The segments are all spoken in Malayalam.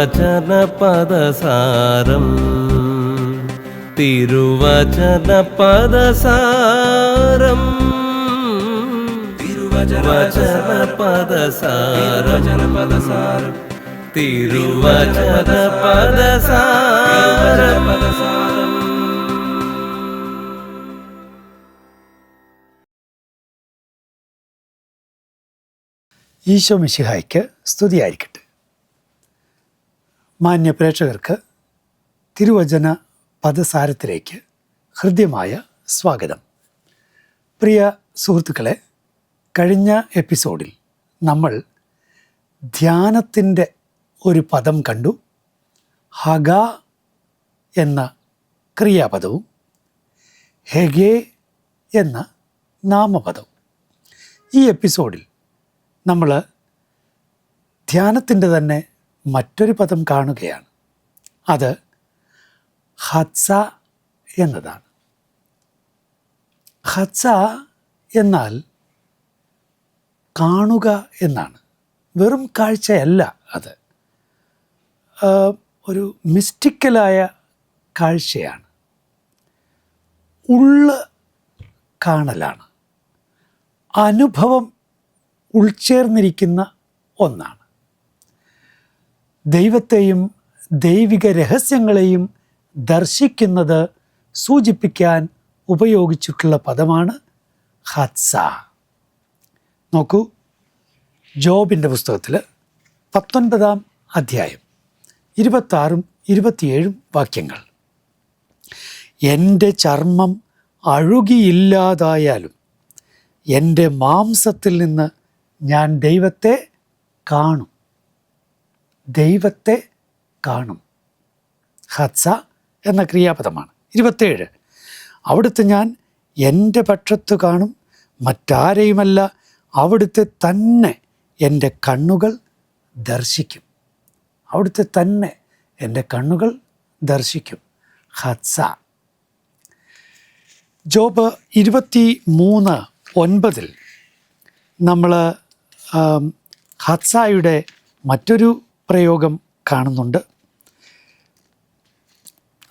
തിരുവചന പദസാരം തിരുവചന പദസാരം തിരുവചന പദസാരം തിരുവചന പദസാരം. ഈശോ മിശിഹായ്ക്ക് സ്തുതിയായിരിക്കട്ടെ. മാന്യ പ്രേക്ഷകർക്ക് തിരുവചന പദസാരത്തിലേക്ക് ഹൃദ്യമായ സ്വാഗതം. പ്രിയ സുഹൃത്തുക്കളെ, കഴിഞ്ഞ എപ്പിസോഡിൽ നമ്മൾ ധ്യാനത്തിൻ്റെ ഒരു പദം കണ്ടു. ഹഗ എന്ന ക്രിയാപദവും ഹെഗേ എന്ന നാമപദവും. ഈ എപ്പിസോഡിൽ നമ്മൾ ധ്യാനത്തിൻ്റെ തന്നെ മറ്റൊരു പദം കാണുകയാണ്. അത് ഹത്സ എന്നതാണ്. ഹത്സ എന്നാൽ കാണുക എന്നാണ്. വെറും കാഴ്ചയല്ല അത്, ഒരു മിസ്റ്റിക്കലായ കാഴ്ചയാണ്. ഉള്ള് കാണലാണ്. അനുഭവം ഉൾച്ചേർന്നിരിക്കുന്ന ഒന്നാണ്. ദൈവത്തെയും ദൈവിക രഹസ്യങ്ങളെയും ദർശിക്കുന്നത് സൂചിപ്പിക്കാൻ ഉപയോഗിച്ചിട്ടുള്ള പദമാണ് ഹത്സ. നോക്കൂ, ജോബിൻ്റെ പുസ്തകത്തിൽ 19-ാം അധ്യായം 26-ഉം 27-ഉം വാക്യങ്ങൾ. എൻ്റെ ചർമ്മം അഴുകിയില്ലാതായാലും എൻ്റെ മാംസത്തിൽ നിന്ന് ഞാൻ ദൈവത്തെ കാണും. ദൈവത്തെ കാണും. ഹത്സ എന്ന ക്രിയാപദമാണ്. 27, അവിടുത്തെ ഞാൻ എൻ്റെ പക്ഷത്ത് കാണും, മറ്റാരെയുമല്ല, അവിടുത്തെ തന്നെ എൻ്റെ കണ്ണുകൾ ദർശിക്കും. അവിടുത്തെ തന്നെ എൻ്റെ കണ്ണുകൾ ദർശിക്കും. ഹത്സ. ജോബ് 23:9 നമ്മൾ ഹത്സായുടെ മറ്റൊരു പ്രയോഗം കാണുന്നുണ്ട്.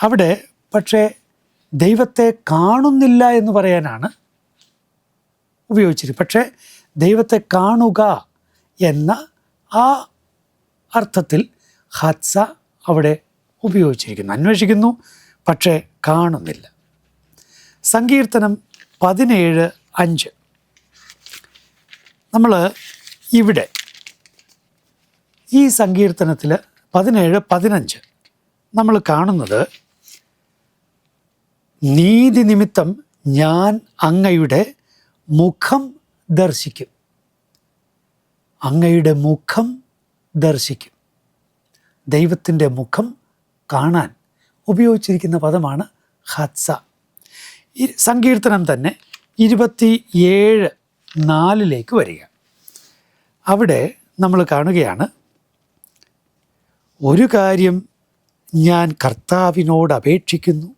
അവിടെ പക്ഷേ ദൈവത്തെ കാണുന്നില്ല എന്ന് പറയാനാണ് ഉപയോഗിച്ചിരിക്കുന്നത്. പക്ഷേ ദൈവത്തെ കാണുക എന്ന ആ അർത്ഥത്തിൽ ഹത്സ അവിടെ ഉപയോഗിച്ചിരിക്കുന്നു. അന്വേഷിക്കുന്നു, പക്ഷേ കാണുന്നില്ല. സങ്കീർത്തനം 17:5 നമ്മൾ ഇവിടെ ഈ സങ്കീർത്തനത്തിൽ 17:15 നമ്മൾ കാണുന്നത്, നീതി നിമിത്തം ഞാൻ അങ്ങയുടെ മുഖം ദർശിക്കും. അങ്ങയുടെ മുഖം ദർശിക്കും. ദൈവത്തിൻ്റെ മുഖം കാണാൻ ഉപയോഗിച്ചിരിക്കുന്ന പദമാണ് ഹത്സ. ഈ സങ്കീർത്തനം തന്നെ 27:4 വരിക. അവിടെ നമ്മൾ കാണുകയാണ്, ഒരു കാര്യം ഞാൻ കർത്താവിനോട് അപേക്ഷിക്കുന്നു,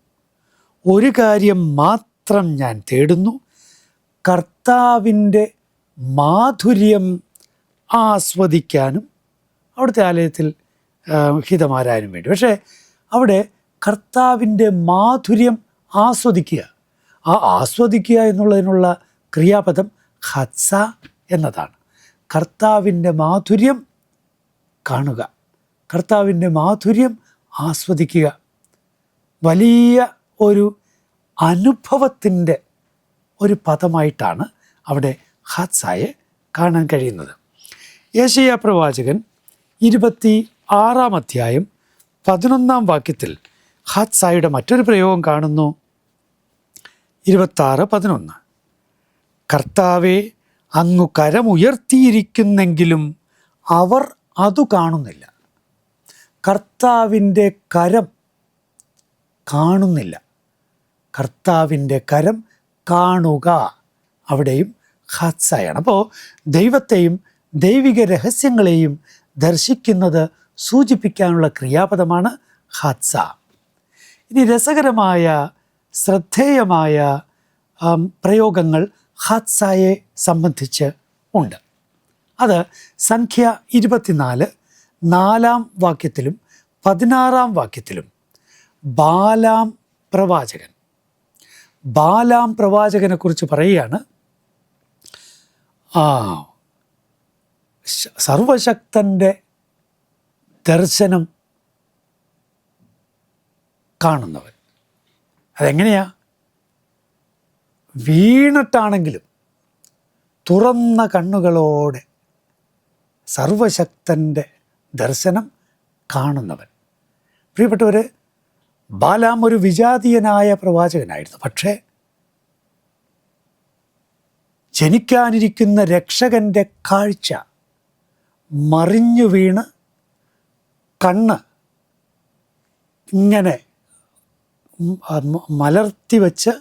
ഒരു കാര്യം മാത്രം ഞാൻ തേടുന്നു, കർത്താവിൻ്റെ മാധുര്യം ആസ്വദിക്കാനും അവിടുത്തെ ആലയത്തിൽ ഹിതമാരാനും വേണ്ടി. പക്ഷേ അവിടെ കർത്താവിൻ്റെ മാധുര്യം ആസ്വദിക്കുക, ആ ആസ്വദിക്കുക എന്നുള്ളതിനുള്ള ക്രിയാപദം ഹത്സ എന്നതാണ്. കർത്താവിൻ്റെ മാധുര്യം കാണുക, കർത്താവിൻ്റെ മാധുര്യം ആസ്വദിക്കുക. വലിയ ഒരു അനുഭവത്തിൻ്റെ ഒരു പദമായിട്ടാണ് അവിടെ ഹത്സായെ കാണാൻ കഴിയുന്നത്. യെശയ്യാ പ്രവാചകൻ 26-ാം അധ്യായം 11-ാം വാക്യത്തിൽ ഹത്സായുടെ മറ്റൊരു പ്രയോഗം കാണുന്നു. 26:11 കർത്താവെ, അങ്ങു കരമുയർത്തിയിരിക്കുന്നെങ്കിലും അവർ അതു കാണുന്നില്ല. കർത്താവിൻ്റെ കരം കാണുന്നില്ല. കർത്താവിൻ്റെ കരം കാണുക, അവിടെയും ഹത്സായാണ്. അപ്പോൾ ദൈവത്തെയും ദൈവിക രഹസ്യങ്ങളെയും ദർശിക്കുന്നത് സൂചിപ്പിക്കാനുള്ള ക്രിയാപദമാണ് ഹത്സ. ഇനി രസകരമായ ശ്രദ്ധേയമായ പ്രയോഗങ്ങൾ ഹത്സായെ സംബന്ധിച്ച് ഉണ്ട്. അത് സംഖ്യ 24, 4 വാക്യത്തിലും 16 വാക്യത്തിലും ബാലാം പ്രവാചകനെ കുറിച്ച് പറയുകയാണ്. സർവശക്തൻ്റെ ദർശനം കാണുന്നവൻ. അതെങ്ങനെയാ? വീണിട്ടാണെങ്കിലും തുറന്ന കണ്ണുകളോടെ സർവശക്തൻ്റെ ദർശനം കാണുന്നവൻ. പ്രിയപ്പെട്ടവർ, ബാലാം ഒരു വിജാതീയനായ പ്രവാചകനായിരുന്നു. പക്ഷേ ജനിക്കാനിരിക്കുന്ന രക്ഷകൻ്റെ കാഴ്ച മറിഞ്ഞു വീണ് കണ്ണ് ഇങ്ങനെ മലർത്തി വച്ച്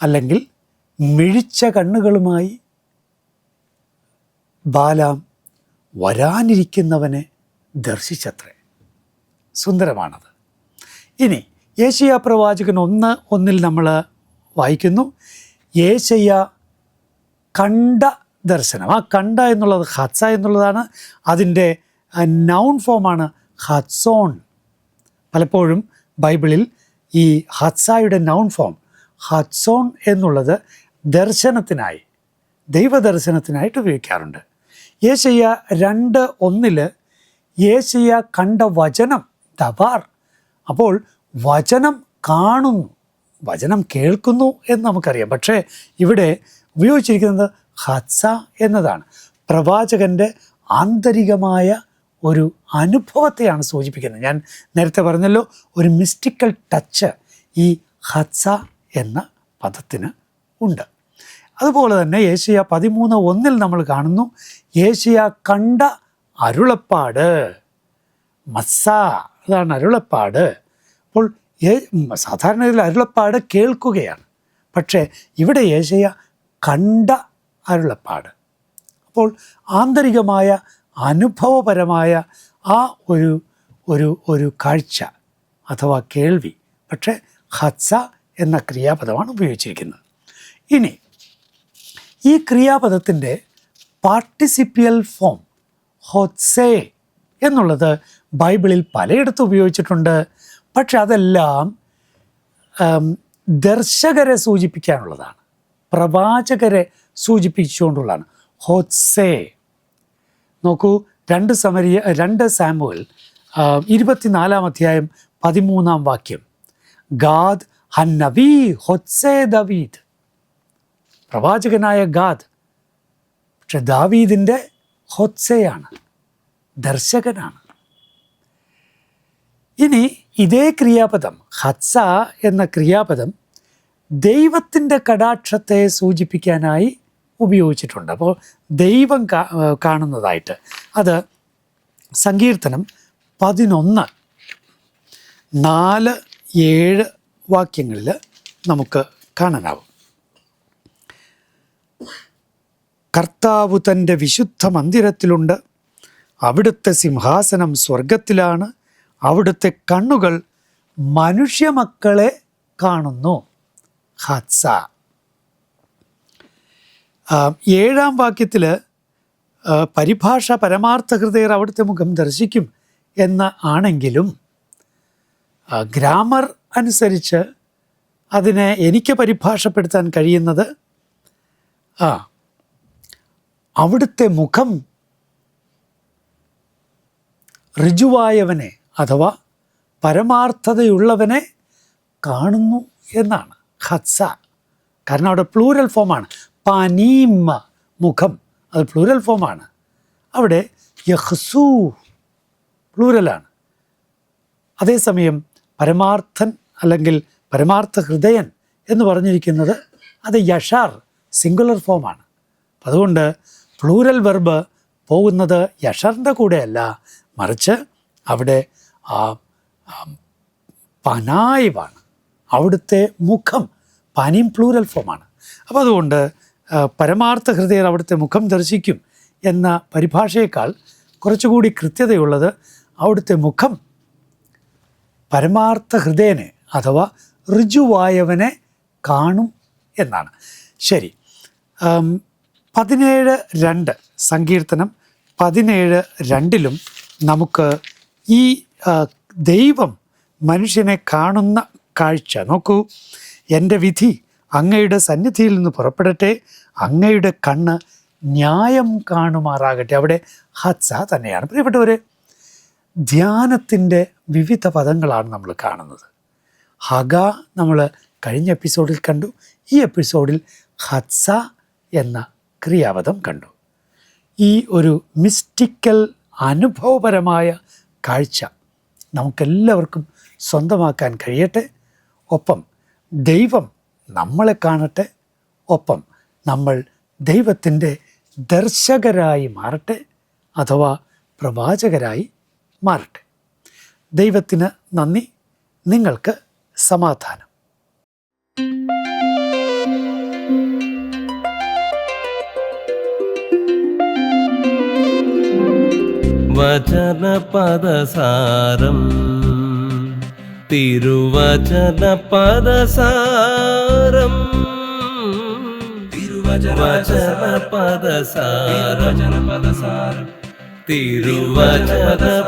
അല്ലെങ്കിൽ മിഴിച്ച കണ്ണുകളുമായി ബാലാം വരാനിരിക്കുന്നവനെ ദർശിച്ചത്രേ. സുന്ദരമാണത്. ഇനി യേശയ്യാ പ്രവാചകൻ 1:1 നമ്മൾ വായിക്കുന്നു, യേശയ്യ കണ്ട ദർശനം. ആ കണ്ട എന്നുള്ളത് ഹത്സ എന്നുള്ളതാണ്. അതിൻ്റെ നൗൺ ഫോമാണ് ഹത്സോൺ. പലപ്പോഴും ബൈബിളിൽ ഈ ഹത്സായുടെ നൗൺ ഫോം ഹത്സോൺ എന്നുള്ളത് ദർശനത്തിനായി, ദൈവദർശനത്തിനായിട്ട് ഉപയോഗിക്കാറുണ്ട്. യേശയ്യ 2:1 യേശയ്യ കണ്ട വചനം ദബാർ. അപ്പോൾ വചനം കാണുന്നു, വചനം കേൾക്കുന്നു എന്ന് നമുക്കറിയാം. പക്ഷേ ഇവിടെ ഉപയോഗിച്ചിരിക്കുന്നത് ഹത്സ എന്നതാണ്. പ്രവാചകൻ്റെ ആന്തരികമായ ഒരു അനുഭവത്തെയാണ് സൂചിപ്പിക്കുന്നത്. ഞാൻ നേരത്തെ പറഞ്ഞല്ലോ, ഒരു മിസ്റ്റിക്കൽ ടച്ച് ഈ ഹത്സ എന്ന പദത്തിന് ഉണ്ട്. അതുപോലെ തന്നെ യേശയ്യ 13:1 നമ്മൾ കാണുന്നു, യേശയ്യ കണ്ട അരുളപ്പാട്. മസ്സ, അതാണ് അരുളപ്പാട്. അപ്പോൾ സാധാരണ ഇതിൽ അരുളപ്പാട് കേൾക്കുകയാണ്. പക്ഷേ ഇവിടെ യേശയ്യ കണ്ട അരുളപ്പാട്. അപ്പോൾ ആന്തരികമായ അനുഭവപരമായ ആ ഒരു കാഴ്ച അഥവാ കേൾവി. പക്ഷേ ഹത്സ എന്ന ക്രിയാപദമാണ് ഉപയോഗിച്ചിരിക്കുന്നത്. ഇനി ഈ ക്രിയാപദത്തിൻ്റെ പാർട്ടിസിപ്പിയൽ ഫോം ഹൊത്സേ എന്നുള്ളത് ബൈബിളിൽ പലയിടത്തും ഉപയോഗിച്ചിട്ടുണ്ട്. പക്ഷെ അതെല്ലാം ദർശകരെ സൂചിപ്പിക്കാനുള്ളതാണ്, പ്രവാചകരെ സൂചിപ്പിച്ചുകൊണ്ടുള്ളതാണ്. ഹൊത്സേ നോക്കൂ, 2 സാമുവേൽ 24 അധ്യായം 13 വാക്യം, ഗാദ് ഹന്നബി ഹൊത്സേ ദാവീദ്. പ്രവാചകനായ ഗാദ്, പക്ഷെ ദാവീദിൻ്റെ ഹൊത്സയാണ്, ദർശകനാണ്. ഇനി ഇതേ ക്രിയാപദം ഹത്സ എന്ന ക്രിയാപദം ദൈവത്തിൻ്റെ കടാക്ഷത്തെ സൂചിപ്പിക്കാനായി ഉപയോഗിച്ചിട്ടുണ്ട്. അപ്പോൾ ദൈവം കാണുന്നതായിട്ട് അത് സങ്കീർത്തനം 11:4-7 വാക്യങ്ങളിൽ നമുക്ക് കാണാനാവും. കർത്താവ് തൻ്റെ വിശുദ്ധ മന്ദിരത്തിലുണ്ട്, അവിടുത്തെ സിംഹാസനം സ്വർഗത്തിലാണ്, അവിടുത്തെ കണ്ണുകൾ മനുഷ്യമക്കളെ കാണുന്നു. ഹത്സ. 7 വാക്യത്തിൽ പരിഭാഷ പരമാർത്ഥ ഹൃദയർ അവിടുത്തെ മുഖം ദർശിക്കും എന്ന് ആണെങ്കിലും ഗ്രാമർ അനുസരിച്ച് അതിനെ എനിക്ക് പരിഭാഷപ്പെടുത്താൻ കഴിയുന്നത് അവിടുത്തെ മുഖം ഋജുവായവനെ അഥവാ പരമാർത്ഥതയുള്ളവനെ കാണുന്നു എന്നാണ്. ഹത്സ. കാരണം അവിടെ പ്ലൂരൽ ഫോമാണ്. പനീമ, മുഖം, അത് പ്ലൂരൽ ഫോമാണ്. അവിടെ യഹ്സു പ്ലൂരലാണ്. അതേസമയം പരമാർത്ഥൻ അല്ലെങ്കിൽ പരമാർത്ഥ ഹൃദയൻ എന്ന് പറഞ്ഞിരിക്കുന്നത് അത് യഷാർ, സിംഗുലർ ഫോമാണ്. അതുകൊണ്ട് പ്ലൂരൽ വെർബ് പോകുന്നത് യഷറിൻ്റെ കൂടെയല്ല, മറിച്ച് അവിടെ പനായിവാണ്. അവിടുത്തെ മുഖം, പനിയും പ്ലൂരൽ ഫോമാണ്. അപ്പോൾ അതുകൊണ്ട് പരമാർത്ഥ ഹൃദയർ അവിടുത്തെ മുഖം ദർശിക്കും എന്ന പരിഭാഷയേക്കാൾ കുറച്ചുകൂടി കൃത്യതയുള്ളത് അവിടുത്തെ മുഖം പരമാർത്ഥ ഹൃദയനെ അഥവാ ഋജുവായവനെ കാണും എന്നാണ്. ശരി, 17:2 സങ്കീർത്തനം 17:2 നമുക്ക് ഈ ദൈവം മനുഷ്യനെ കാണുന്ന കാഴ്ച നോക്കൂ. എൻ്റെ വിധി അങ്ങയുടെ സന്നിധിയിൽ നിന്ന് പുറപ്പെടട്ടെ, അങ്ങയുടെ കണ്ണ് ന്യായം കാണുമാറാകട്ടെ. അവിടെ ഹത്സ തന്നെയാണ്. പ്രിയപ്പെട്ടവരെ, ധ്യാനത്തിൻ്റെ വിവിധ പദങ്ങളാണ് നമ്മൾ കാണുന്നത്. ഹഗ നമ്മൾ കഴിഞ്ഞ എപ്പിസോഡിൽ കണ്ടു. ഈ എപ്പിസോഡിൽ ഹത്സ എന്ന ക്രിയാപദം കണ്ടു. ഈ ഒരു മിസ്റ്റിക്കൽ അനുഭവപരമായ കാഴ്ച നമുക്കെല്ലാവർക്കും സ്വന്തമാക്കാൻ കഴിയട്ടെ. ഒപ്പം ദൈവം നമ്മളെ കാണട്ടെ. ഒപ്പം നമ്മൾ ദൈവത്തിൻ്റെ ദർശകരായി മാറട്ടെ, അഥവാ പ്രവാചകരായി മാറട്ടെ. ദൈവത്തിന് നന്ദി. നിങ്ങൾക്ക് സമാധാനം. വചനപദസാരം തിരുവചനപദസാരം തിരുവചനപദസാരം